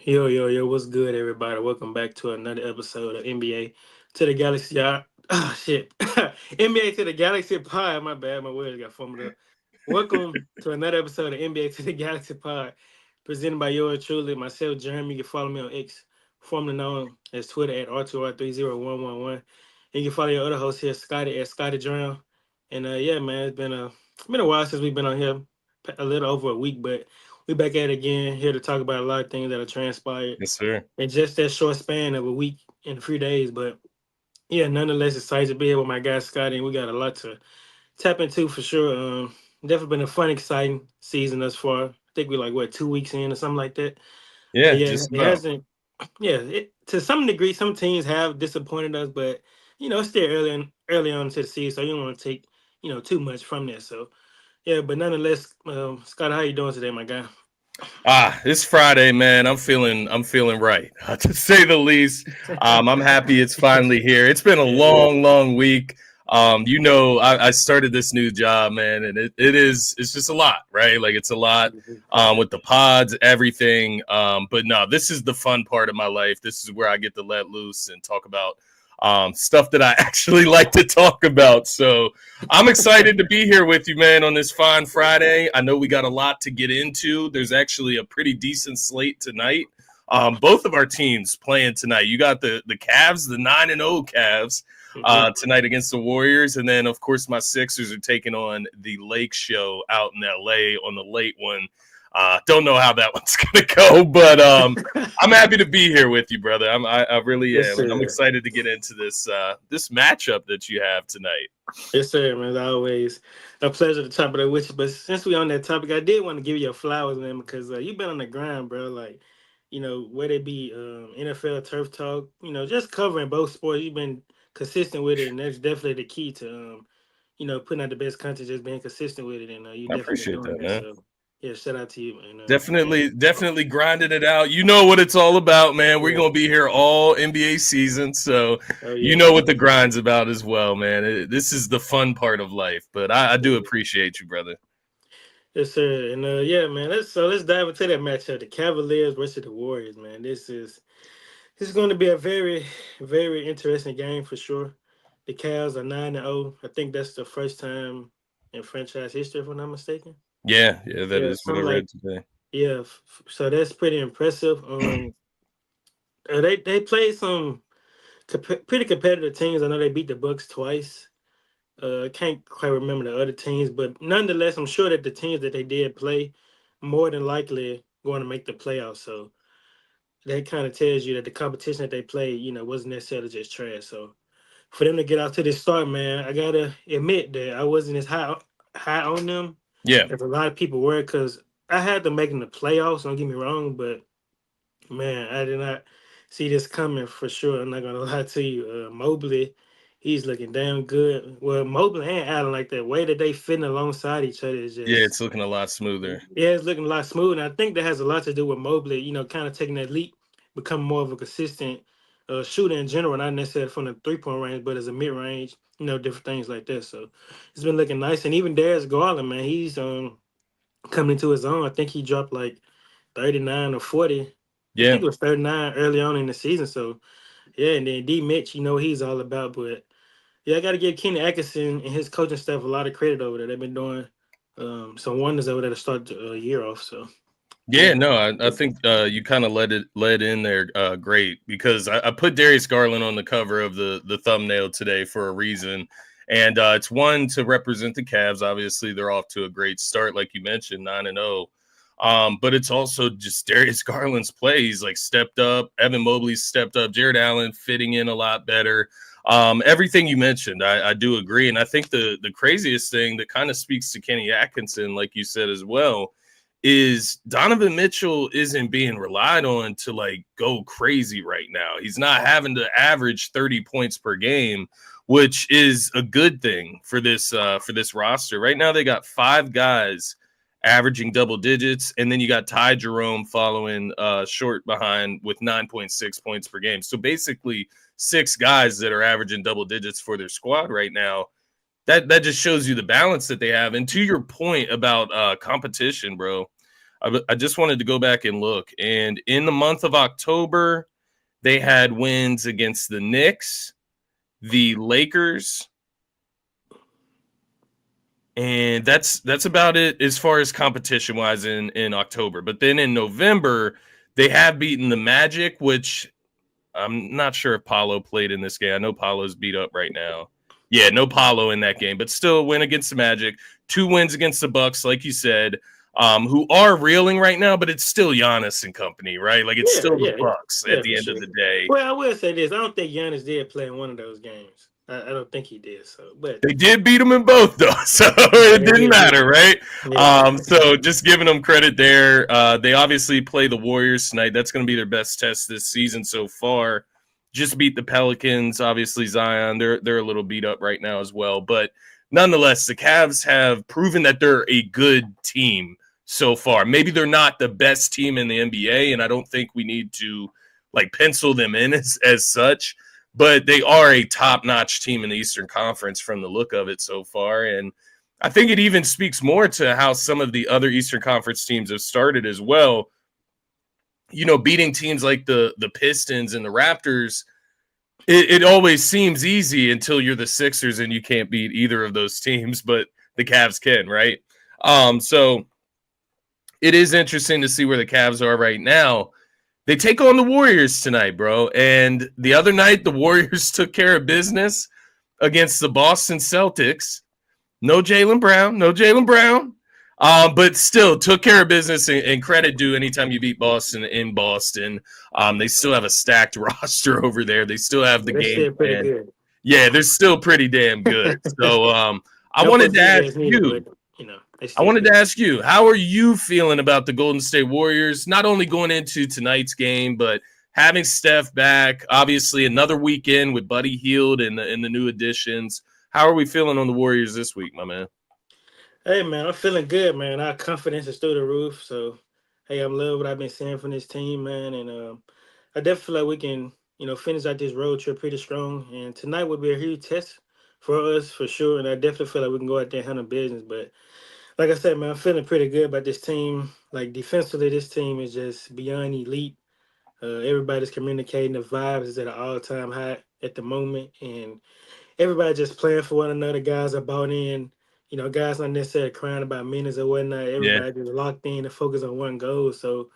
Yo, yo, yo, what's good, everybody? Welcome back to another episode of NBA to the Galaxy. Oh, shit. NBA to the Galaxy Pod. My bad, my words got fumbled up. Welcome to another episode of NBA to the Galaxy Pod, presented by yours truly, myself, Jeremy. You can follow me on X, formerly known as Twitter at R2R30111. And you can follow your other host here, Scotty at Scotty Drown. And yeah, man, it's been a while since we've been on here, a little over a week, but we back at it again, here to talk about a lot of things that have transpired Yes, sir. in just that short span of a week and a few days. But yeah, nonetheless, excited to be here with my guy Scotty, and we got a lot to tap into for sure. Definitely been a fun, exciting season thus far. I think we're like what 2 weeks in or something like that. But Yeah, yeah, just it about. hasn't. Yeah, to some degree, some teams have disappointed us, but it's still early on to the season, so you don't want to take too much from that. So yeah, but nonetheless, Scott, how you doing today, my guy? It's Friday, man. I'm feeling right, to say the least. I'm happy it's finally here. It's been a Yeah, yeah. long week. I started this new job, man, and it's just a lot, right? Like it's a lot Mhm. with the pods, everything. But no, this is the fun part of my life. This is where I get to let loose and talk about stuff that I actually like to talk about. So I'm excited to be here with you, man, on this fine Friday. I know we got a lot to get into. There's actually a pretty decent slate tonight. Both of our teams playing tonight. You got the Cavs, the 9-0 Cavs, Mhm. tonight against the Warriors, and then of course my Sixers are taking on the Lake Show out in LA on the late one. Don't know how that one's gonna go, but I'm happy to be here with you, brother. I really Yes, am, and I'm sir. excited to get into this matchup that you have tonight. Yes, sir, man. As always, a pleasure to talk about it with you. But since we on that topic, I did want to give you your flowers, man, because you've been on the grind, bro. Like, whether it be NFL turf talk, just covering both sports, you've been consistent with it, and that's definitely the key to, putting out the best content, just being consistent with it, and you I definitely been appreciate doing that, that. man. So, yeah, shout out to you, man. Definitely grinding it out. You know what it's all about, man. We're Yeah. gonna be here all NBA season, so Oh you yeah. know what the grind's about as well, man. This is the fun part of life, but I do appreciate you, brother. Yes, sir. And yeah, man. Let's dive into that matchup: the Cavaliers versus the Warriors, man. This is going to be a very, very interesting game for sure. The Cavs are 9-0. I think that's the first time in franchise history, if I'm not mistaken. Yeah, that Yeah, is what I something read like today. yeah. So that's pretty impressive. They played some pretty competitive teams. I know they beat the Bucks twice. I can't quite remember the other teams, but nonetheless, I'm sure that the teams that they did play more than likely going to make the playoffs. So that kind of tells you that the competition that they played, wasn't necessarily just trash. So for them to get out to this start, man, I gotta admit that I wasn't as high on them Yeah, as a lot of people were, because I had them making the playoffs. Don't get me wrong, but man, I did not see this coming for sure. I'm not gonna lie to you. Mobley, he's looking damn good. Well, Mobley and Allen, like the way that they fit alongside each other is yeah, just it's looking a lot smoother. yeah, it's looking a lot smooth. And I think that has a lot to do with Mobley, kind of taking that leap, becoming more of a consistent shooter in general, not necessarily from the 3-point range, but as a mid range, different things like that. So it's been looking nice. And even Darius Garland, man, he's coming into his own. I think he dropped like 39 or 40. I Yeah, think it was 39 early on in the season. So yeah, and then D Mitch, he's all about. But yeah, I got to give Kenny Atkinson and his coaching staff a lot of credit over there. They've been doing some wonders over there to start the year off. So yeah, yeah. no, I think you kind of led in there great because I put Darius Garland on the cover of the thumbnail today for a reason, and it's one to represent the Cavs. Obviously, they're off to a great start, like you mentioned, 9-0. But it's also just Darius Garland's play. He's like stepped up. Evan Mobley's stepped up. Jared Allen fitting in a lot better. Everything you mentioned, I do agree, and I think the craziest thing that kind of speaks to Kenny Atkinson, like you said as well, is Donovan Mitchell isn't being relied on to like go crazy right now. He's not having to average 30 points per game, which is a good thing for this roster. Right now they got five guys averaging double digits, and then you got Ty Jerome following short behind with 9.6 points per game. So basically six guys that are averaging double digits for their squad right now. That just shows you the balance that they have. And to your point about competition, bro, I just wanted to go back and look. And in the month of October, they had wins against the Knicks, the Lakers, and that's about it as far as competition wise in October. But then in November, they have beaten the Magic, which I'm not sure if Paulo played in this game. I know Paulo's beat up right now. Yeah, no Paulo in that game, but still a win against the Magic. 2 wins against the Bucks, like you said, who are reeling right now, but it's still Giannis and company, right? Like it's still the Bucks at the end of the day. Well, I will say this: I don't think Giannis did play in one of those games. I don't think he did. So, but they did beat him in both, though, so it didn't matter, right? Yeah. So just giving them credit there. They obviously play the Warriors tonight. That's going to be their best test this season so far. Just beat the Pelicans. Obviously, Zion, they're a little beat up right now as well. But nonetheless, the Cavs have proven that they're a good team so far. Maybe they're not the best team in the NBA, and I don't think we need to like pencil them in as such. But they are a top-notch team in the Eastern Conference from the look of it so far. And I think it even speaks more to how some of the other Eastern Conference teams have started as well. You know, beating teams like the Pistons and the Raptors, it always seems easy until you're the Sixers and you can't beat either of those teams, but the Cavs can, right? So it is interesting to see where the Cavs are right now. They take on the Warriors tonight, bro. And the other night, the Warriors took care of business against the Boston Celtics. No Jaylen Brown. But still took care of business, and credit due anytime you beat Boston in Boston. They still have a stacked roster over there. They still have the game plan. Good. Yeah, they're still pretty damn good. So I wanted to ask you. How are you feeling about the Golden State Warriors? Not only going into tonight's game, but having Steph back. Obviously, another weekend with Buddy Hield and the new additions. How are we feeling on the Warriors this week, my man? Hey, man, I'm feeling good, man. Our confidence is through the roof. So, hey, I'm loving what I've been seeing from this team, man. And I definitely feel like we can, finish out this road trip pretty strong. And tonight would be a huge test for us, for sure. And I definitely feel like we can go out there and handle business. But like I said, man, I'm feeling pretty good about this team. Like, defensively, this team is just beyond elite. Everybody's communicating. The vibes is at an all-time high at the moment. And everybody just playing for one another. Guys are bought in. Guys not necessarily crying about minutes or whatnot. Everybody just locked in and focused on one goal. So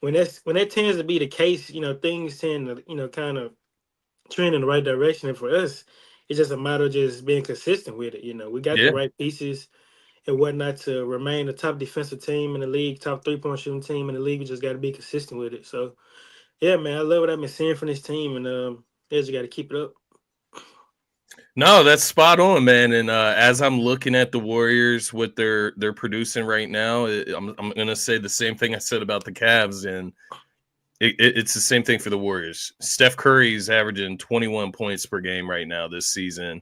when that tends to be the case, things tend to, kind of trend in the right direction. And for us, it's just a matter of just being consistent with it. We got the right pieces and whatnot to remain the top defensive team in the league, top 3-point shooting team in the league. We just got to be consistent with it. So, yeah, man, I love what I've been seeing from this team, and they just got to keep it up. No, that's spot on, man. And as I'm looking at the Warriors, what they're producing right now, I'm going to say the same thing I said about the Cavs, and it's the same thing for the Warriors. Steph Curry is averaging 21 points per game right now this season.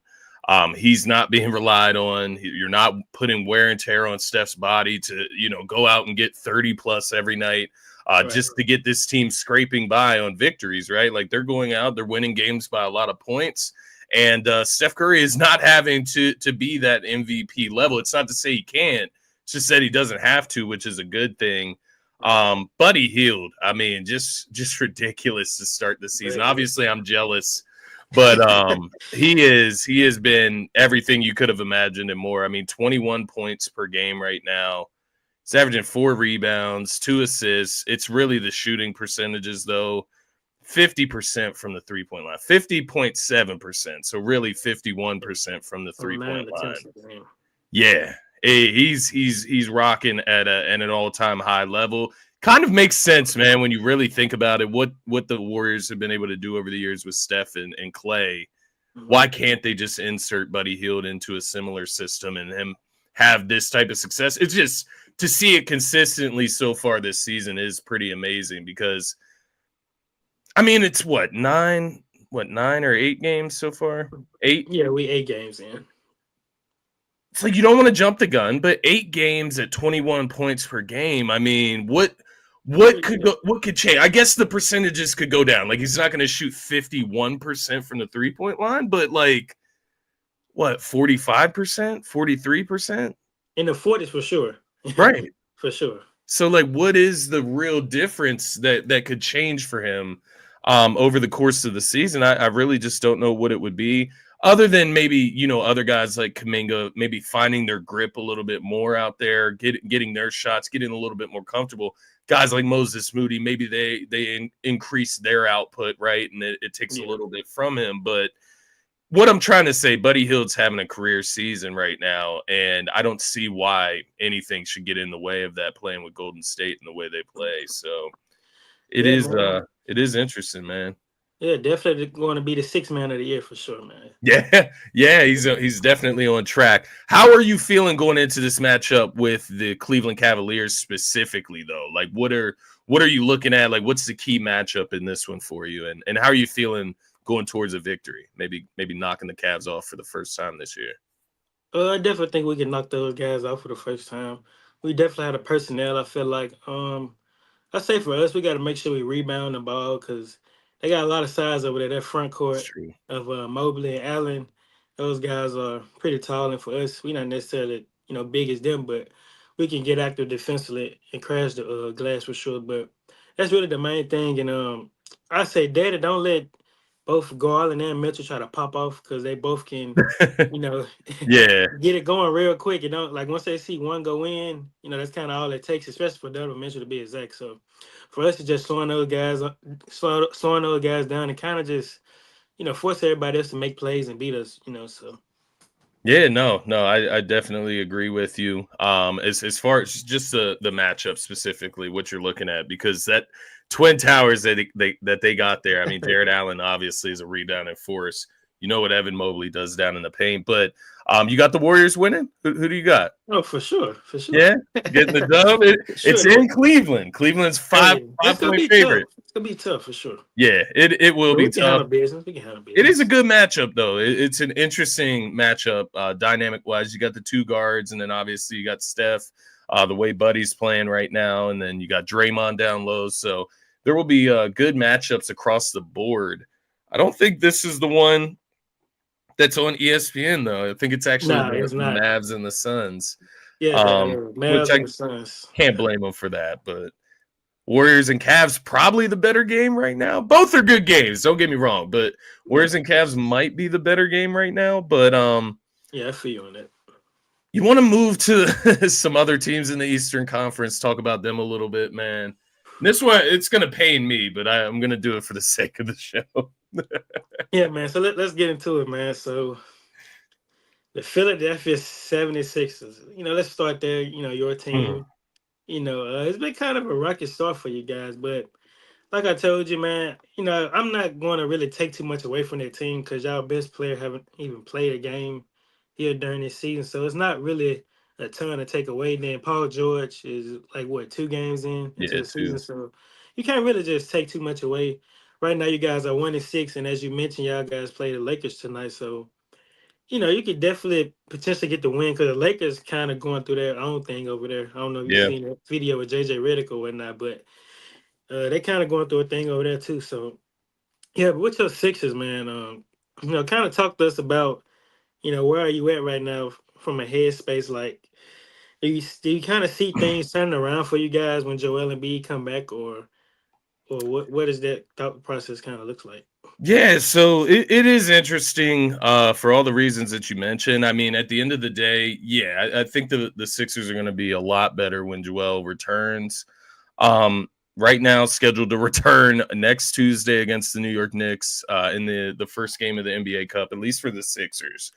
He's not being relied on. You're not putting wear and tear on Steph's body to, go out and get 30 plus every night just to get this team scraping by on victories, right? Like they're going out, they're winning games by a lot of points. And Steph Curry is not having to be that MVP level. It's not to say he can't. It's just that he doesn't have to, which is a good thing. Buddy Hield, I mean, just ridiculous to start the season. Obviously, I'm jealous, but he has been everything you could have imagined and more. I mean, 21 points per game right now. He's averaging 4 rebounds, 2 assists. It's really the shooting percentages, though. 50% from the 3-point line, 50.7%. So really 51% from the 3-point line. Yeah, he's rocking at an all-time high level. Kind of makes sense, man, when you really think about it. What the Warriors have been able to do over the years with Steph and Clay. Why can't they just insert Buddy Hield into a similar system and him have this type of success? It's just to see it consistently so far this season is pretty amazing because. I mean, it's what, 9 or 8 games so far? 8? Yeah, we 8 games in. It's like you don't want to jump the gun, but 8 games at 21 points per game. I mean, what could change? I guess the percentages could go down. Like he's not going to shoot 51% from the 3-point line, but like what, 45%, 43%? In the 40s for sure. Right. For sure. So, like, what is the real difference that could change for him over the course of the season? I really just don't know what it would be, other than maybe, other guys like Kuminga maybe finding their grip a little bit more out there, getting their shots, getting a little bit more comfortable. Guys like Moses Moody, maybe they increase their output, right? And it takes a Yeah. little bit from him. But what I'm trying to say, Buddy Hield's having a career season right now, and I don't see why anything should get in the way of that, playing with Golden State and the way they play. So it Yeah, is man. it is interesting, man. Yeah, definitely going to be the sixth man of the year for sure, man. Yeah, yeah, he's definitely on track. How are you feeling going into this matchup with the Cleveland Cavaliers specifically, though? Like, what are you looking at? Like, what's the key matchup in this one for you, and how are you feeling going towards a victory? Maybe knocking the Cavs off for the first time this year. I definitely think we can knock those guys out for the first time. We definitely had a personnel. I feel like I say for us, we got to make sure we rebound the ball because they got a lot of size over there. That front It's court true. of Mobley and Allen, those guys are pretty tall, and for us, we're not necessarily big as them, but we can get active defensively and crash the glass for sure. But that's really the main thing. And I say, Daddy, don't let both Garland and Mitchell try to pop off because they both can you know, Yeah, get it going real quick. Like once they see one go in, that's kind of all it takes, especially for Donovan Mitchell to be exact. So for us to just slowing those guys, slowing those guys down, and kind of just force everybody else to make plays and beat us. So yeah, no, I definitely agree with you. As far as just the matchup specifically, what you're looking at, because that Twin Towers that they got there. I mean, Jared Allen obviously is a rebounding force. You know what Evan Mobley does down in the paint, but you got the Warriors winning. Who do you got? oh, for sure, for sure, Yeah, getting the dub. for It's sure. in Cleveland. Cleveland's five Hey, it's five gonna point be favorite. tough. It's gonna be tough for sure. Yeah, it will But be we can tough. handle business. We can handle It is a business. good matchup, though. It's an interesting matchup, dynamic wise. You got the two guards, and then obviously you got Steph, the way Buddy's playing right now, and then you got Draymond down low. So there will be good matchups across the board. I don't think this is the one that's on ESPN, though. I think it's actually Nah, the it's not. Mavs and the Suns, Yeah, the which Mavs I and the Suns. can't blame them for that, but Warriors and Cavs probably the better game right now. Both are good games, don't get me wrong, but Yeah, Warriors and Cavs might be the better game right now. But yeah, I feel you on that. you want to move to some other teams in the Eastern Conference, talk about them a little bit, man. This one, it's gonna pain me, but I'm gonna do it for the sake of the show. Yeah, man. So let's get into it, man. So the Philadelphia 76ers. Let's start there. Your Hmm. team. It's been kind of a rocky start for you guys, but like I told you, man, I'm not going to really take too much away from that team because y'all best player haven't even played a game here during this season, so it's not really a ton to take away. Then Paul George is like what 2 games into Yeah, the season, too. so you can't really just take too much away. Right now, you guys are 1-6, and as you mentioned, y'all guys play the Lakers tonight, so you could definitely potentially get the win because the Lakers kind of going through their own thing over there. I don't know if you've Yeah. seen that video with JJ Redick or whatnot, but they kind of going through a thing over there too. So yeah, but with your Sixers, man, kind of talk to us about where are you at right now from a headspace? Like, do you kind of see things turning around for you guys when Joel and B come back, or what does that thought process kind of looks like? Yeah, so it is interesting for all the reasons that you mentioned. I mean, at the end of the day, yeah, I think the Sixers are going to be a lot better when Joel returns. Right now, scheduled to return next Tuesday against the New York Knicks in the first game of the NBA Cup, at least for the Sixers.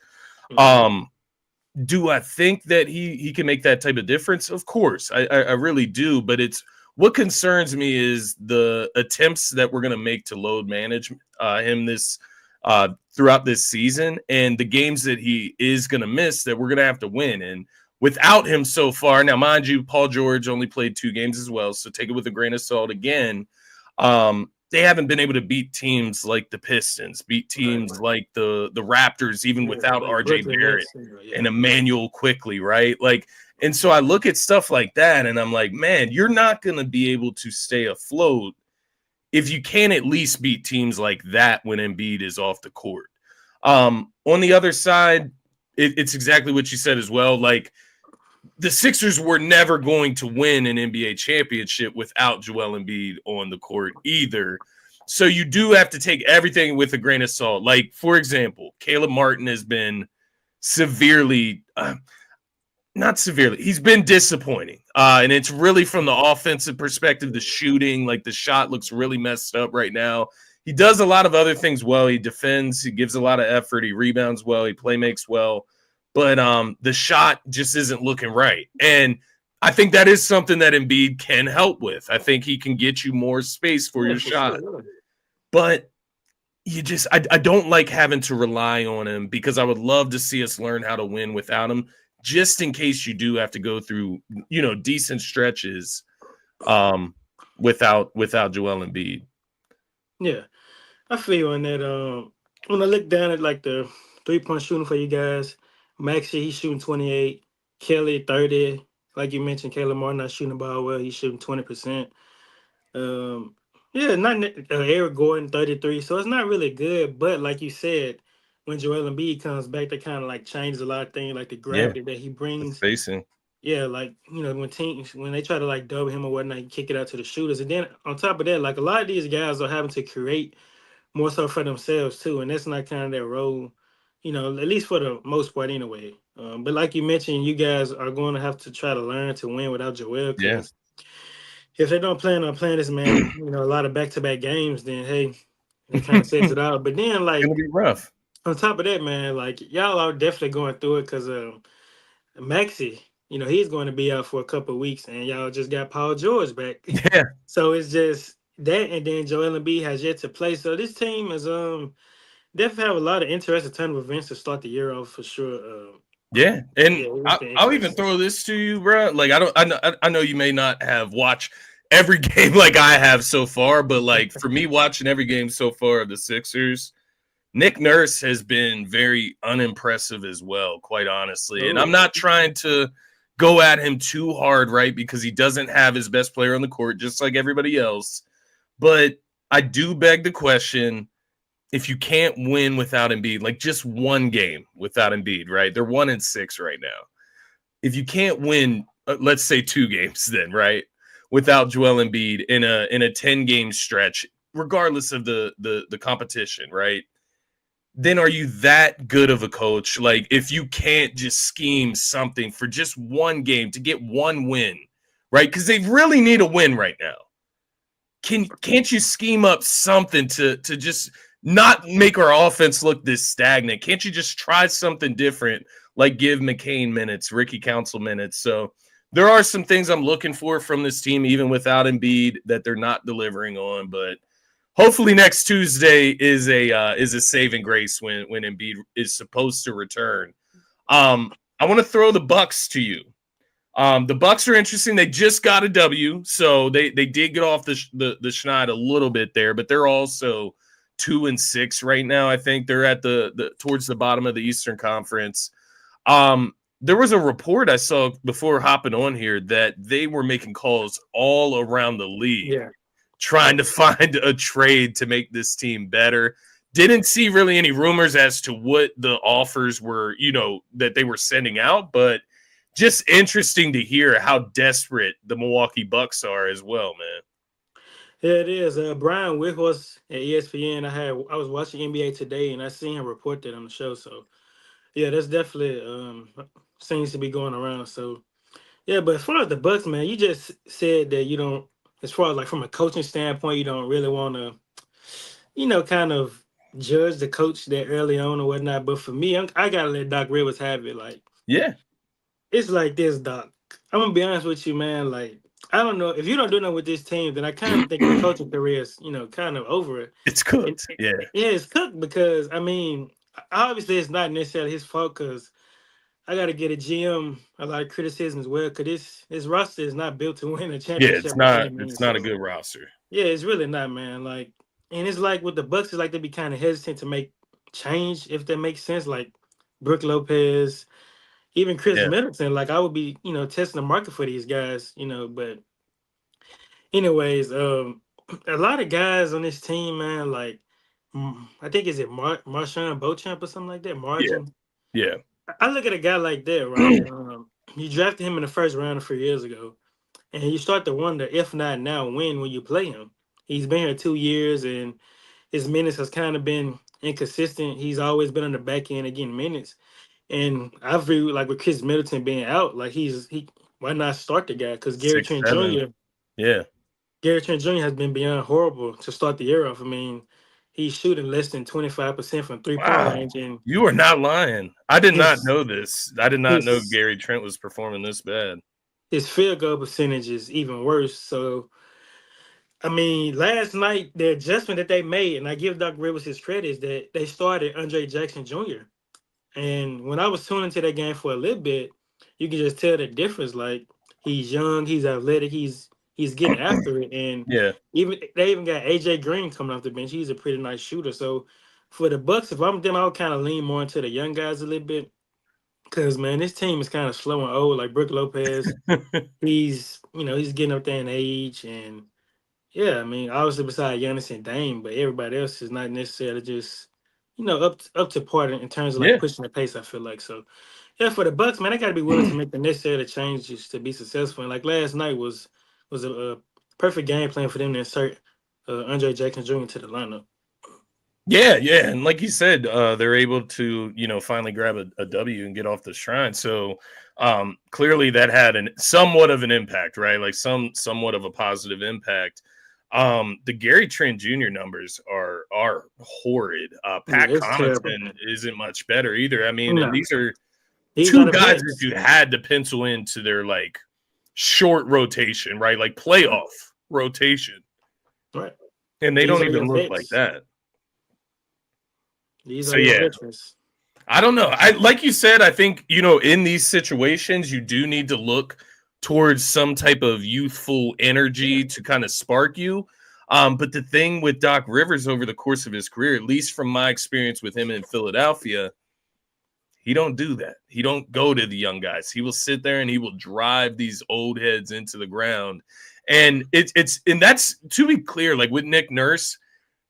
Mhm. Um, do I think that he can make that type of difference? Of course, I really do. But it's what concerns me is the attempts that we're going to make to load manage him this throughout this season, and the games that he is going to miss that we're going to have to win. And without him so far, now mind you, Paul George only played 2 games as well, so take it with a grain of salt. Again, they haven't been able to beat teams like the Pistons, beat Right. teams like the Raptors, even Yeah, without like RJ Brooklyn Barrett Nets. Yeah. and Emmanuel quickly, right? Like, and so I look at stuff like that and I'm like, man, you're not going to be able to stay afloat if you can't at least beat teams like that when Embiid is off the court. On the other side, it's exactly what you said as well. Like, the Sixers were never going to win an NBA championship without Joel Embiid on the court either. So you do have to take everything with a grain of salt. Like, for example, Caleb Martin has been severely, not severely, he's been disappointing. And it's really from the offensive perspective, the shooting, like the shot looks really messed up right now. He does a lot of other things well. He defends, he gives a lot of effort, he rebounds well, he play makes well. But the shot just isn't looking right. And I think that is something that Embiid can help with. I think he can get you more space for your for shot. sure. But I don't like having to rely on him because I would love to see us learn how to win without him, just in case you do have to go through, decent stretches without Joel Embiid. Yeah, I feel you on that. When I look down at like the 3-point shooting for you guys, Maxie he's shooting 28, Kelly 30. Like you mentioned, Caleb Martin not shooting the ball well. He's shooting 20%. Um, yeah, not Eric Gordon 33. So it's not really good. But like you said, when Joel Embiid comes back, that kind of like changes a lot of things, like the Yeah, gravity that he the brings. spacing. Yeah, like when teams when they try to like double him or whatnot, he kick it out to the shooters, and then on top of that, like a lot of these guys are having to create more so for themselves too, and that's not kind of their role, at least for the most part anyway. But like you mentioned, you guys are going to have to try to learn to win without Joel Yeah. because if they don't plan on playing this man, a lot of back-to-back games, then hey, it kind of sets It's it out. But then gonna like be rough. on top of that, man, like y'all are definitely going through it because Maxi, he's going to be out for a couple of weeks, and y'all just got Paul George back. Yeah. So it's just that, and then Joel Embiid has yet to play. So this team is definitely have a lot of interesting turn of events to start the year off for sure. Yeah, and Yeah, it's been I'll even interesting. throw this to you, bro. Like I know you may not have watched every game like I have so far, but like for me, watching every game so far of the Sixers, Nick Nurse has been very unimpressive as well, quite honestly. And I'm Oh, not trying to go at him too hard, right? Because he doesn't have his best player on the court, just like everybody else. But I do beg the question, if you can't win without Embiid, like just one game without Embiid, right? They're 1-6 right now. If you can't win, let's say 2 games, then right, without Joel Embiid in a 10-game stretch, regardless of the competition, right? Then are you that good of a coach? Like if you can't just scheme something for just one game to get one win, right? Because they really need a win right now. Can't you scheme up something to just not make our offense look this stagnant? Can't you just try something different, like give McCain minutes, Ricky Council minutes? So there are some things I'm looking for from this team, even without Embiid, that they're not delivering on. But hopefully next Tuesday is a saving grace when Embiid is supposed to return. I want to throw the Bucks to you. The Bucks are interesting. They just got a W, so they did get off the schneid a little bit there, but they're also 2-6 right now. I think they're at the towards the bottom of the Eastern Conference. There was a report I saw before hopping on here that they were making calls all around the league, yeah. trying to find a trade to make this team better. Didn't see really any rumors as to what the offers were, that they were sending out, but just interesting to hear how desperate the Milwaukee Bucks are as well, man. Yeah, it is. Brian Wickhorst at ESPN. I was watching NBA today, and I seen him report that on the show. So yeah, that's definitely seems to be going around. So yeah, but as far as the Bucks, man, you just said that you don't, as far as like from a coaching standpoint, you don't really want to, kind of judge the coach that early on or whatnot. But for me, I gotta let Doc Rivers have it. Like Yeah, it's like this, Doc. I'm gonna be honest with you, man. Like I don't know if you don't do nothing with this team, then I kind of think your coaching career is, kind of over it. it's And cooked. Yeah, yeah, it's cooked because I mean, obviously it's not necessarily his fault because I got to get a GM a lot of criticism as well because this roster is not built to win a yeah. championship by any It's means. not a So good roster. yeah, it's really not, man. Like, and it's like with the Bucks, it's like they be kind of hesitant to make change if that makes sense. Like Brooke Lopez, even Chris Yeah, Middleton. Like I would be, testing the market for these guys, But anyways, a lot of guys on this team, man. Like I think is it Marshawn Beauchamp or something like that. yeah, Margin. yeah. I look at a guy like that, right? You drafted him in the first round a few years ago, and you start to wonder if not now, when you play him. He's been here 2 years, and his minutes has kind of been inconsistent. He's always been on the back end again minutes, and I view like with Chris Middleton being out, like he why not start the guy? Because Gary Six, Trent seven. Jr. Yeah. Gary Trent Jr. has been beyond horrible to start the year off. I mean, he's shooting less than 25% from 3 point Wow. range, and You are not lying. I did not his know this. I did not know his Gary Trent was performing this bad. his field goal percentage is even worse. So I mean, last night the adjustment that they made, and I give Doc Rivers his credit, is that they started Andre Jackson Jr. And when I was tuning into that game for a little bit, you can just tell the difference. Like he's young, he's athletic, he's getting after it, and Yeah. even they even got AJ Green coming off the bench. He's a pretty nice shooter. So for the Bucks, if I'm them, I'll kind of lean more into the young guys a little bit. Cause man, this team is kind of slow and old. Like Brook Lopez, he's getting up there in age, and yeah, I mean, obviously besides Giannis and Dame, but everybody else is not necessarily just, up to par in terms of like Yeah. pushing the pace. I feel like so. Yeah, for the Bucks, man, they got to be willing to make the necessary changes to be successful. And like last night was a perfect game plan for them to insert Andre Jackson Jr. to the lineup. Yeah, yeah, and like you said, they're able to, finally grab a W and get off the shrine. So clearly, that had somewhat of an impact, right? Like somewhat of a positive impact. The Gary Trent Jr. numbers are horrid. Yeah, Pat it's terrible. Connaughton isn't much better either. I mean, and No, these are he's two not a guys bench. that you had to pencil into their like short rotation, right? Like playoff rotation, Right. and they These don't are your even look like vets. that. These So are your yeah, veterans. I don't know. I like you said, I think, in these situations, you do need to look towards some type of youthful energy to kind of spark you. But the thing with Doc Rivers over the course of his career, at least from my experience with him in Philadelphia, he don't do that. He don't go to the young guys. He will sit there and he will drive these old heads into the ground. And and that's, to be clear, like with Nick Nurse,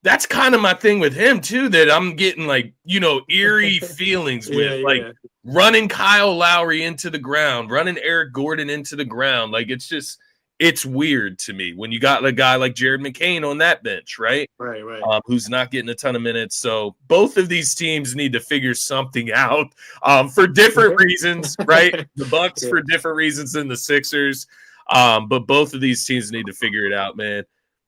that's kind of my thing with him too, that I'm getting like, eerie feelings with, Yeah, like yeah. running Kyle Lowry into the ground, running Eric Gordon into the ground. Like it's weird to me when you got a guy like Jared McCain on that bench, right? Right, right. Who's not getting a ton of minutes. So both of these teams need to figure something out for different reasons, right? The Bucks Yeah. for different reasons than the Sixers. But both of these teams need to figure it out, man.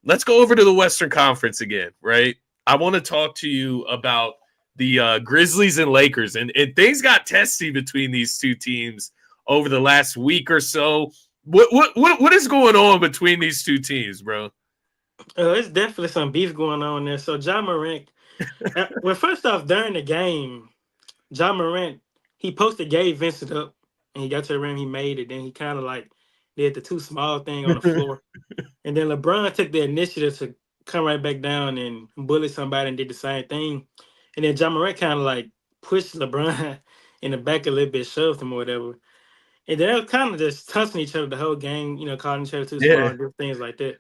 Let's go over to the Western Conference again, right? I want to talk to you about the Grizzlies and Lakers, and things got testy between these two teams over the last week or so. What is going on between these two teams, bro? It's definitely some beef going on there. So John Morant, well, first off, during the game, John Morant, he posted Gabe Vincent up, and he got to the rim, he made it. Then he kind of like did the too small thing on the floor, and then LeBron took the initiative to come right back down and bully somebody and did the same thing, and then John Morant kind of like pushed LeBron in the back a little bit, shoved him or whatever. And they were kind of just touching each other the whole game, calling each other too small Yeah. and different things like that.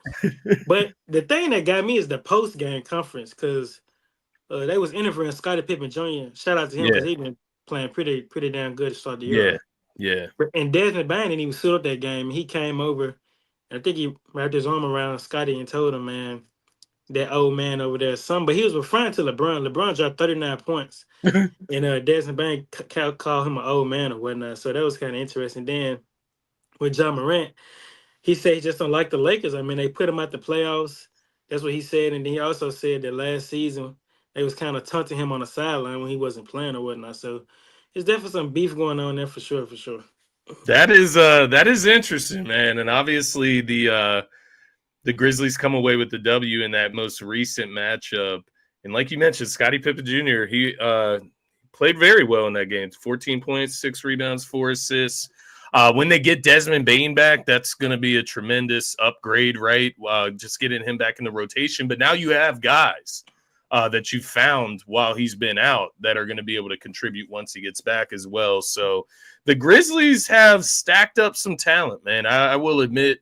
But the thing that got me is the post game conference because they was interviewing Scottie Pippen Jr. Shout out to him Yeah. because he been playing pretty damn good to start the year Yeah. off. Yeah. And Desmond Bain didn't even suit up that game. He came over, and I think he wrapped his arm around Scottie and told him, man, that old man over there, son. But he was referring to LeBron. LeBron dropped 39 points, and Desmond Bain called him an old man or whatnot. So that was kind of interesting. Then with John Morant, he said he just don't like the Lakers. I mean, they put him out the playoffs. That's what he said. And then he also said that last season they was kind of taunting him on the sideline when he wasn't playing or whatnot. So there's definitely some beef going on there for sure, for sure. That is interesting, man. And obviously the Grizzlies come away with the W in that most recent matchup. And like you mentioned, Scottie Pippen Jr., he played very well in that game. 14 points, 6 rebounds, 4 assists. When they get Desmond Bain back, that's going to be a tremendous upgrade, right? Just getting him back in the rotation. But now you have guys that you found while he's been out that are going to be able to contribute once he gets back as well. So the Grizzlies have stacked up some talent, man. I will admit,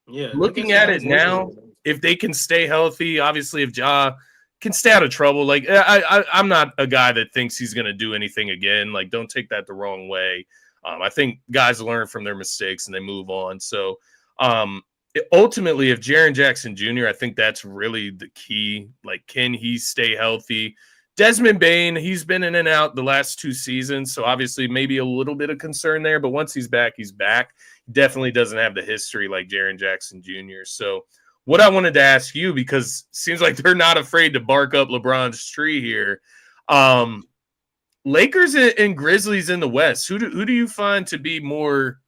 Yeah, they got looking some at it nice wins. now, if they can stay healthy, obviously if Ja can stay out of trouble, like I'm not a guy that thinks he's going to do anything again. Like, don't take that the wrong way. I think guys learn from their mistakes and they move on. So ultimately, if Jaren Jackson Jr., I think that's really the key. Like, can he stay healthy? Desmond Bane, he's been in and out the last 2 seasons, so obviously maybe a little bit of concern there. But once he's back, he's back. Definitely doesn't have the history like Jaren Jackson Jr. So what I wanted to ask you, because it seems like they're not afraid to bark up LeBron's tree here. Lakers and Grizzlies in the West, who do you find to be more,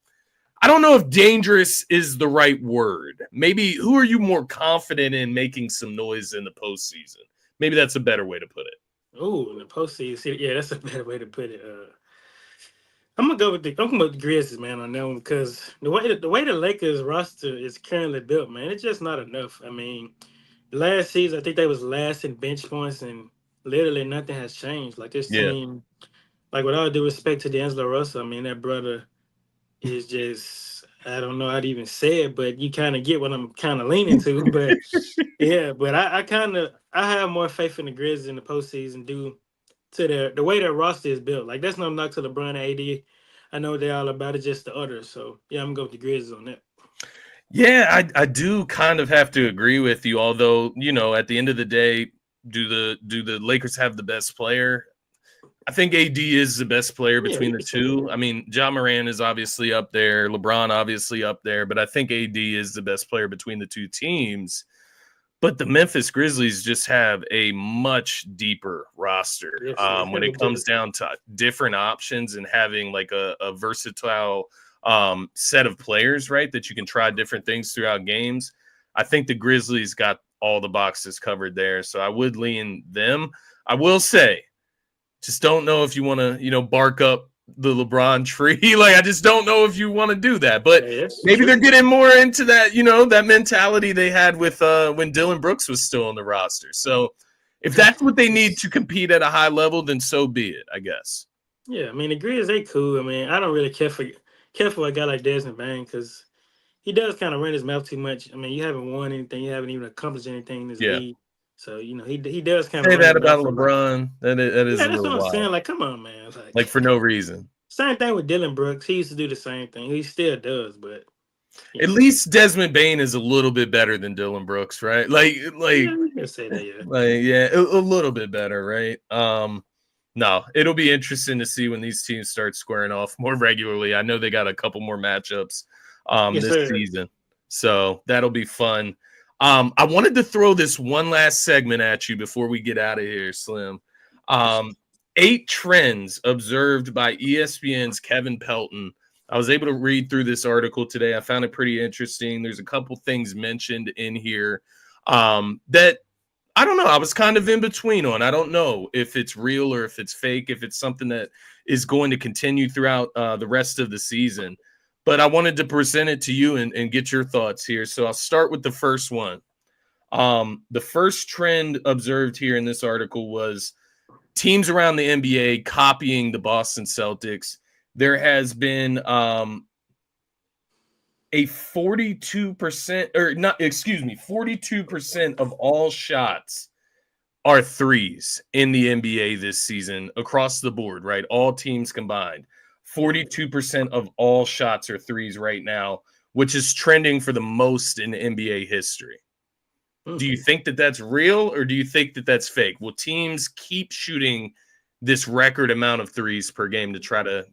I don't know if dangerous is the right word. Maybe who are you more confident in making some noise in the postseason? Maybe that's a better way to put it. Oh, in the postseason, yeah, that's a better way to put it. I'm gonna go with the Grizzlies, man, on that one because the way the Lakers roster is currently built, man, it's just not enough. I mean, last season I think they was last in bench points, and literally nothing has changed. Like this Yeah. team, like with all due respect to D'Angelo Russell, I mean that brother is just, I don't know how to even say it, but you kind of get what I'm kind of leaning to. But yeah, but I have more faith in the Grizzlies in the postseason due to the way their roster is built. Like that's no knock to LeBron and AD. I know what they're all about. It's just the others. So yeah, I'm gonna go with the Grizzlies on that. Yeah, I do kind of have to agree with you. Although, at the end of the day, do the Lakers have the best player? I think AD is the best player Yeah, between you the can say that. two. I mean, Ja Morant is obviously up there, LeBron obviously up there, but I think AD is the best player between the two teams. But the Memphis Grizzlies just have a much deeper roster Yes, they when have a it comes better team. down to different options and having like a versatile set of players, right, that you can try different things throughout games. I think the Grizzlies got all the boxes covered there, so I would lean them. I will say, just don't know if you want to, bark up the LeBron tree. Like, I just don't know if you want to do that. But Yeah, that's maybe they're true. getting more into that, that mentality they had with when Dylan Brooks was still on the roster. So if that's what they need to compete at a high level, then so be it, I guess. Yeah, I mean the Grizzlies they cool. I mean I don't really care for a guy like Desmond Bain because he does kind of run his mouth too much. I mean you haven't won anything, you haven't even accomplished anything in this Yeah. league. So he does kind of Say run that his about mouth a lot. LeBron. That is Yeah, a that's what little I'm saying. wild. Like, come on, man. Like, for no reason. Same thing with Dylan Brooks. He used to do the same thing. He still does, but you At know. least Desmond Bain is a little bit better than Dylan Brooks, right? Like, Yeah, you can say that, yeah. yeah, a little bit better, right? No, it'll be interesting to see when these teams start squaring off more regularly. I know they got a couple more matchups Yes, this sir. season, so that'll be fun. I wanted to throw this one last segment at you before we get out of here, Slim. Yes. 8 trends observed by ESPN's Kevin Pelton. I was able to read through this article today. I found it pretty interesting. There's a couple things mentioned in here that I don't know. I was kind of in between on. I don't know if it's real or if it's fake, if it's something that is going to continue throughout the rest of the season. But I wanted to present it to you and get your thoughts here. So I'll start with the first one. The first trend observed here in this article was teams around the NBA copying the Boston Celtics. There has been a 42% or not, 42% of all shots are threes in the NBA this season across the board, right? All teams combined. 42% of all shots are threes right now, which is trending for the most in NBA history. Do you think that that's real or do you think that that's fake? Will teams keep shooting this record amount of threes per game to try to,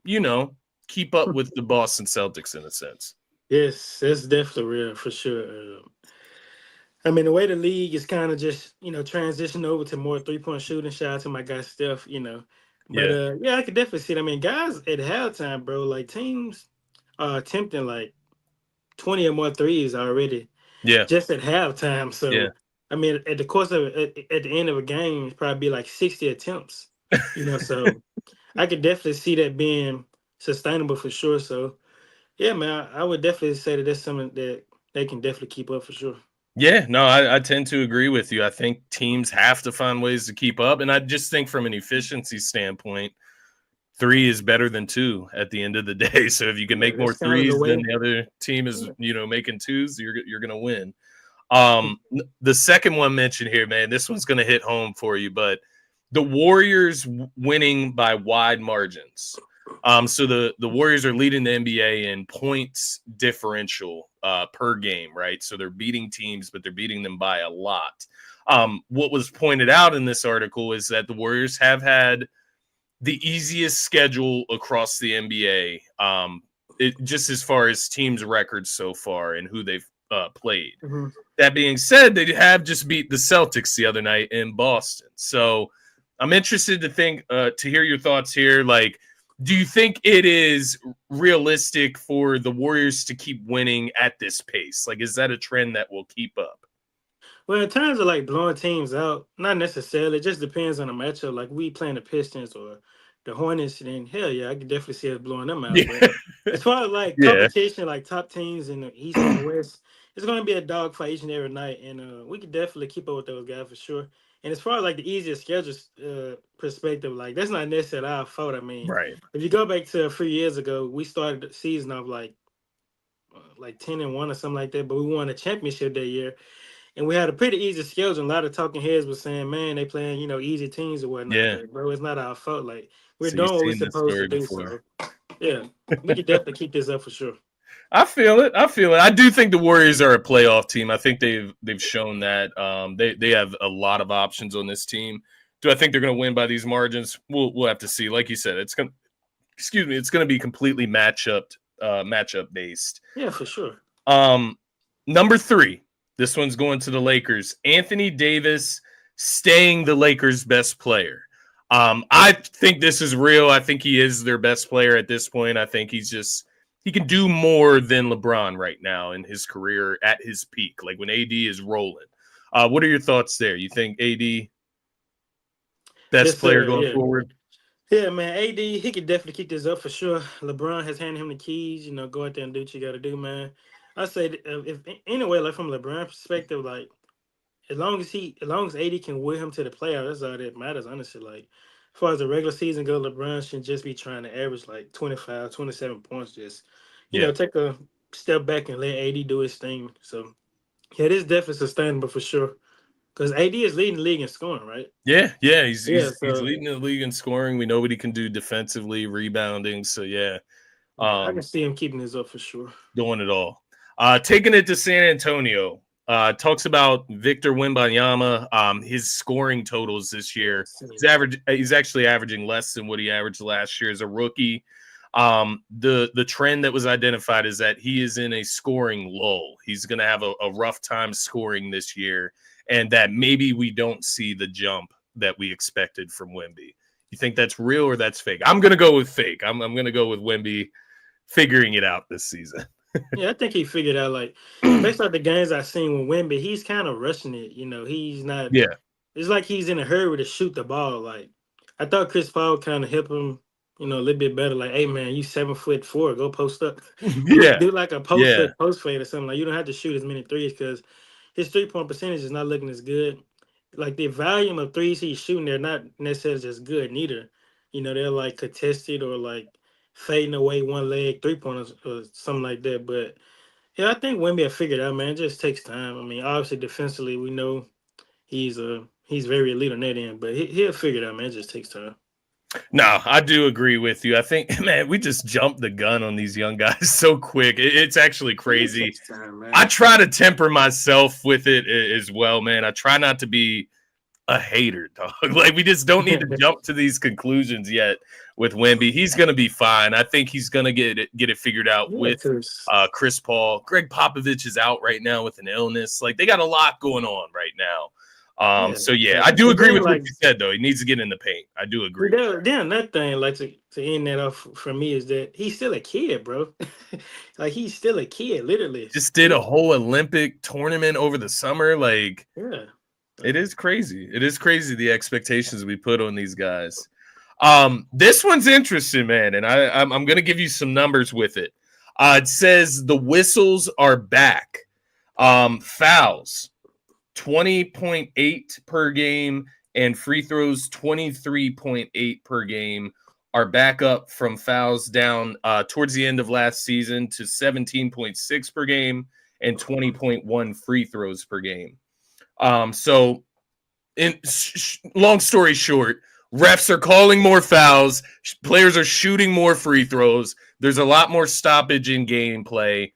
keep up with the Boston Celtics in a sense? Yes, that's definitely real for sure. I mean, the way the league is kind of just, transitioning over to more 3-point shooting shots and my guy Steph. But Yeah. yeah, I could definitely see it. I mean, guys at halftime, bro, like teams are attempting like 20 or more threes already Yeah. just at halftime. Yeah. So, I mean, at the course of at the end of a game, it's probably be like 60 attempts. So I could definitely see that being sustainable for sure. So, yeah, man, I would definitely say that that's something that they can definitely keep up for sure. Yeah, no, I tend to agree with you. I think teams have to find ways to keep up. And I just think from an efficiency standpoint, 3 is better than 2 at the end of the day. So if you can Yeah, make more that's kind of the threes than way. the other team is, Yeah. making 2s, you're going to win. The second one mentioned here, man, this one's going to hit home for you, but the Warriors winning by wide margins. So the Warriors are leading the NBA in points differential per game, right? So they're beating teams, but they're beating them by a lot. What was pointed out in this article is that the Warriors have had the easiest schedule across the NBA, just as far as teams' records so far and who they've played. Mm-hmm. That being said, they have just beat the Celtics the other night in Boston. So I'm interested to hear your thoughts here. Like, do you think it is realistic for the Warriors to keep winning at this pace? Like, is that a trend that will keep up? Well, in terms of like blowing teams out, not necessarily. It just depends on the matchup. Like we playing the Pistons or the Hornets, then hell yeah, I could definitely see us blowing them out. But Yeah. as far as like Yeah. competition, like top teams in the East and the West, it's going to be a dogfight each and every night, and we could definitely keep up with those guys for sure. And as far as like the easiest schedule perspective, like that's not necessarily our fault. I mean, Right. if you go back to a few years ago, we started the season off like 10-1 or something like that, but we won a championship that year. And we had a pretty easy schedule. And a lot of talking heads were saying, man, they playing, easy teams or whatnot. Yeah. But, bro, it's not our fault. Like, we're So you've doing what we're seen this supposed to story do. before. So, yeah, we could definitely keep this up for sure. I feel it. I do think the Warriors are a playoff team. I think they've shown that. They have a lot of options on this team. Do I think they're going to win by these margins? We'll have to see. Like you said, it's going to be completely matchup based. Yeah, for sure. Number 3. This one's going to the Lakers. Anthony Davis staying the Lakers' best player. I think this is real. I think he is their best player at this point. I think he can do more than LeBron right now in his career at his peak, like when AD is rolling. What are your thoughts there? You think AD best player going forward? Yeah, man. AD, he could definitely keep this up for sure. LeBron has handed him the keys. Go out there and do what you got to do, man. I say, if anyway, like from LeBron's perspective, like as long as AD can will him to the playoffs, that's all that matters, honestly. Like as far as the regular season goes, LeBron should just be trying to average like 25, 27 points. Just take a step back and let AD do his thing. So yeah, this is definitely sustainable for sure. Because AD is leading the league in scoring, right? Yeah, he's leading the league in scoring. We know what he can do defensively, rebounding. So yeah, I can see him keeping this up for sure. Doing it all. Taking it to San Antonio. Talks about Victor Wembanyama. His scoring totals this year. He's actually averaging less than what he averaged last year as a rookie. The trend that was identified is that he is in a scoring lull. He's going to have a rough time scoring this year, and that maybe we don't see the jump that we expected from Wemby. You think that's real or that's fake? I'm going to go with fake. I'm going to go with Wemby figuring it out this season. Yeah, I think he figured out, like, based on the games I've seen with Wemby, he's kind of rushing it. He's not. Yeah. It's like he's in a hurry to shoot the ball. Like, I thought Chris Paul kind of helped him, a little bit better. Like, hey, man, you 7'4", go post up. Yeah. Do like a post fade or something. Like, you don't have to shoot as many threes because his 3-point percentage is not looking as good. Like, the volume of threes he's shooting, they're not necessarily just good neither. They're like contested or like fading away one leg 3-pointers or something like that. But yeah, I think Wemby will figure it out, man. It just takes time. I mean, obviously defensively, we know he's very elite on that end, but he'll figure it out, man. It just takes time. No, I do agree with you. I think, man, we just jumped the gun on these young guys so quick. It's actually crazy. I try to temper myself with it as well, man. I try not to be a hater, dog. Like, we just don't need to jump to these conclusions yet with Wemby. He's going to be fine. I think he's going to get it figured out with Chris Paul. Greg Popovich is out right now with an illness. Like, they got a lot going on right now. So yeah, I do agree with what you said, though. He needs to get in the paint. I do agree. Then that thing, like to end that off for me, is that he's still a kid, bro. Like, he's still a kid, literally. Just did a whole Olympic tournament over the summer. Like, yeah. It is crazy. It is crazy the expectations we put on these guys. This one's interesting, man, and I'm going to give you some numbers with it. It says the whistles are back. Fouls 20.8 per game and free throws 23.8 per game are back up from fouls down towards the end of last season to 17.6 per game and 20.1 free throws per game. So, long story short, Refs are calling more fouls. Players are shooting more free throws. There's a lot more stoppage in gameplay.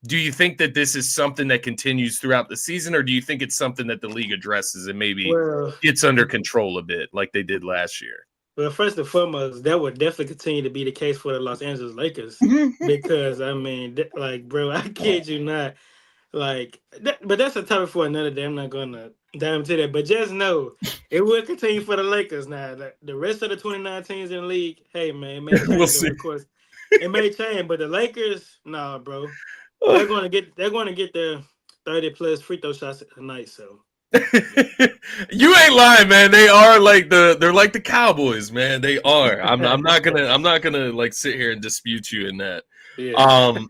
Do you think that this is something that continues throughout the season, or do you think it's something that the league addresses and maybe Well, gets under control a bit like they did last year? well, first and foremost, that would definitely continue to be the case for the Los Angeles Lakers because I mean, like, bro, I kid you not. Like, but that's a topic for another day. I'm not gonna dive into that. But just know it will continue for the Lakers. Now, the rest of the 29 teams in the league, hey man, it may We'll change over see. the course. It may change, but the Lakers, nah, bro, they're gonna get their 30 plus free throw shots a night. So You ain't lying, man. They are like they're like the Cowboys, man. They are. I'm not gonna like sit here and dispute you in that. yeah, Um,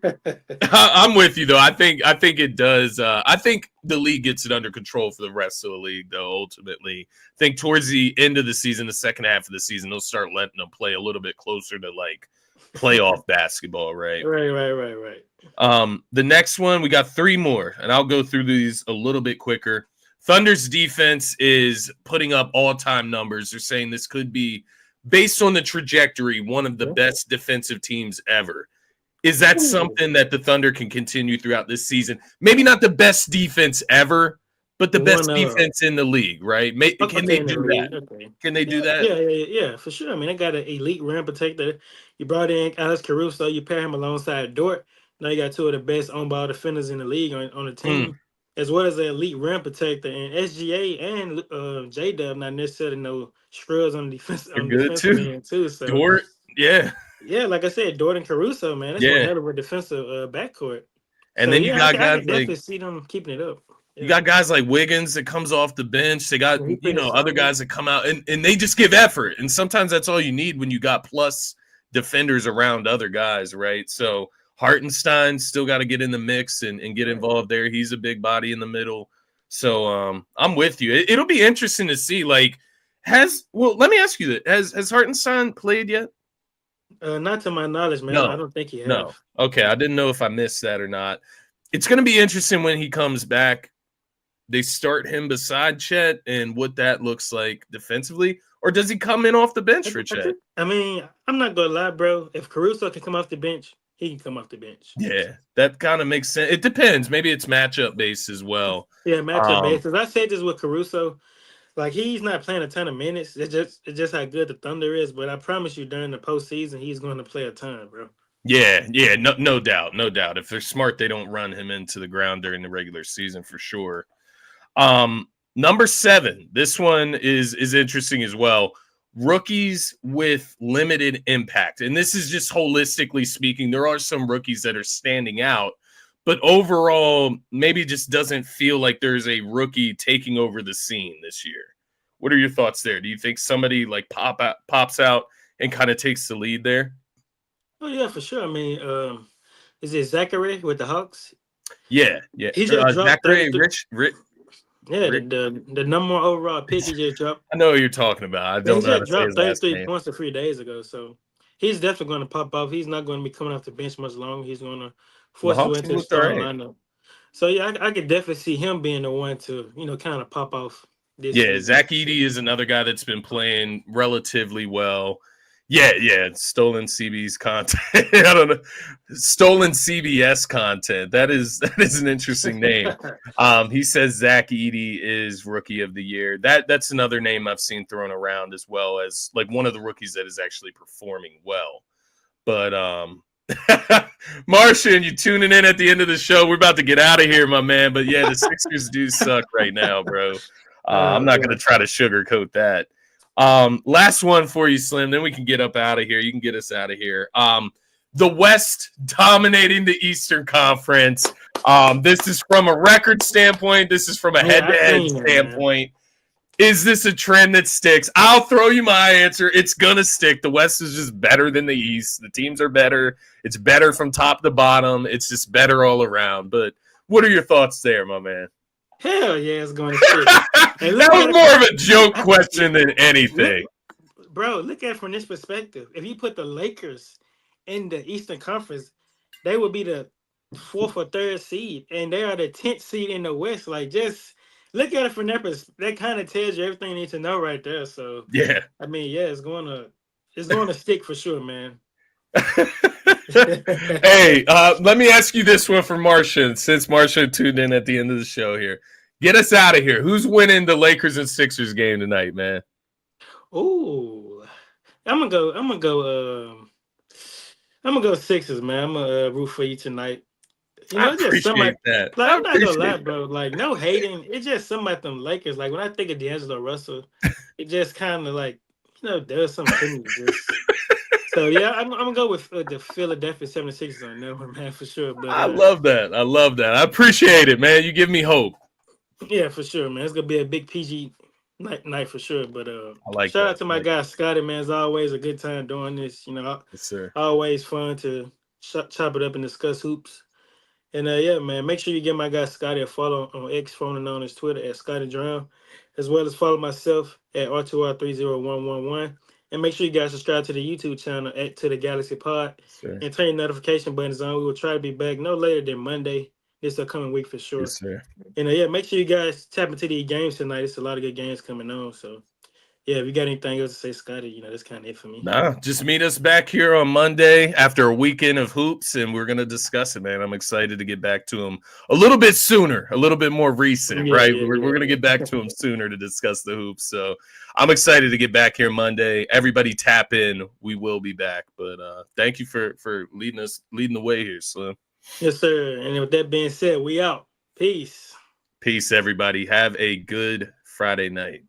I'm with you though. I think it does. I think the league gets it under control for the rest of the league, though. Ultimately, I think towards the end of the season, the second half of the season, they'll start letting them play a little bit closer to like playoff basketball, right? right. The next one, we got three more, and I'll go through these a little bit quicker. Thunder's defense is putting up all-time numbers. They're saying this could be, based on the trajectory, one of the best defensive teams ever. Is that something that the Thunder can continue throughout this season? Maybe not the best defense ever, but the best defense in the league, right? Can they do that? Okay. Can they do that? Yeah, for sure. I mean, they got an elite rim protector. You brought in Alex Caruso. You pair him alongside Dort. Now you got two of the best on-ball defenders in the league on the team, as well as an elite rim protector. And SGA and J-Dub not necessarily no scrubs on the defense on good defensive too. end too. So Dort, yeah. Yeah, like I said, Dort and Caruso, man, that's one hell of a defensive backcourt. And So then you got I guys can definitely like see them keeping it up. you got guys like Wiggins that comes off the bench. They got He pretty other solid. guys that come out and they just give effort. And sometimes that's all you need when you got plus defenders around other guys, right? So Hartenstein still got to get in the mix and get involved there. He's a big body in the middle. So I'm with you. It'll be interesting to see. Like, let me ask you that. Has Hartenstein played yet? Not to my knowledge, man. I don't think he has. No. Okay, I didn't know if I missed that or not. It's going to be interesting when he comes back. They start him beside Chet and what that looks like defensively, or does he come in off the bench for Chet? I mean, I'm not gonna lie, bro. If Caruso can come off the bench, he can come off the bench. Yeah, that kind of makes sense. It depends. Maybe it's matchup based as well. Yeah, matchup based. As I said this with Caruso, like he's not playing a ton of minutes. It's just how good the Thunder is. But I promise you, during the postseason, he's going to play a ton, bro. Yeah, no doubt. If they're smart, they don't run him into the ground during the regular season for sure. Number 7. This one is interesting as well. Rookies with limited impact. And this is just holistically speaking. There are some rookies that are standing out, but overall, maybe just doesn't feel like there's a rookie taking over the scene this year. What are your thoughts there? Do you think somebody like pops out and kind of takes the lead there? Oh yeah, for sure. I mean, is it Zachary with the Hawks? Yeah. He just dropped Zachary 33. Yeah, the number one overall pick he just dropped. I know what you're talking about. I don't know how to say his last name. 33 points a few days ago, so he's definitely going to pop off. He's not going to be coming off the bench much longer. He's going to force you into the starting lineup. So yeah, I could definitely see him being the one to kind of pop off. Zach Edey is another guy that's been playing relatively well. Yeah, stolen CB's content. I don't know. Stolen CBS content. That is an interesting name. He says Zach Edey is rookie of the year. That's another name I've seen thrown around as well as like one of the rookies that is actually performing well. But Martian, you tuning in at the end of the show. We're about to get out of here, my man. But yeah, the Sixers do suck right now, bro. I'm not going to try to sugarcoat that. Last one for you, Slim. Then we can get up out of here. You can get us out of here. The West dominating the Eastern Conference. This is from a record standpoint. This is from a head-to-head standpoint. Is this a trend that sticks? I'll throw you my answer. It's going to stick. The West is just better than the East. The teams are better. It's better from top to bottom. It's just better all around. But what are your thoughts there, my man? Hell yeah, it's going to stick. That was more of a joke question than anything. Look at it from this perspective. If you put the Lakers in the Eastern Conference, they would be the 4th or 3rd seed, and they are the 10th seed in the West. Like, just look at it from that kind of tells you everything you need to know right there. So Yeah. I mean, yeah, it's going to stick for sure, man. Hey, let me ask you this one for Martian, since Martian tuned in at the end of the show here. Get us out of here. Who's winning the Lakers and Sixers game tonight, man? Ooh, I'm gonna go. I'm gonna go Sixers, man. I'm gonna root for you tonight. You I know, just appreciate somebody. that. Like I I'm not gonna lie, appreciate bro. Like no hating. It's just some about them Lakers. Like when I think of D'Angelo Russell, it just kind of like does something to me. Just so yeah, I'm gonna go with the Philadelphia 76ers on that one, man, for sure. But I love that. I love that. I appreciate it, man. You give me hope. yeah, for sure, man. It's gonna be a big PG night for sure. But I like shout that. out to I my like guy Scotty, man. It's always a good time doing this. Yes, sir. Always fun to chop it up and discuss hoops. And yeah, man, make sure you give my guy Scotty a follow on X, formerly known as Twitter at Scotty Drown, as well as follow myself at R2R30111. And make sure you guys subscribe to the YouTube channel at To The Galaxy Pod Yes, sir. and turn your notification buttons on. We will try to be back no later than Monday this upcoming week for sure. Yes, sir. And yeah, make sure you guys tap into these games tonight. It's a lot of good games coming on. So yeah, if you got anything else to say, Scotty, that's kind of it for me. Nah, just meet us back here on Monday after a weekend of hoops, and we're gonna discuss it, man. I'm excited to get back to them a little bit sooner, a little bit more recent, Yeah, right? yeah, We're gonna get back to them sooner to discuss the hoops. So I'm excited to get back here Monday. Everybody tap in. We will be back. But thank you for leading the way here, Slim. yes, sir. And with that being said, we out. Peace. Peace, everybody. Have a good Friday night.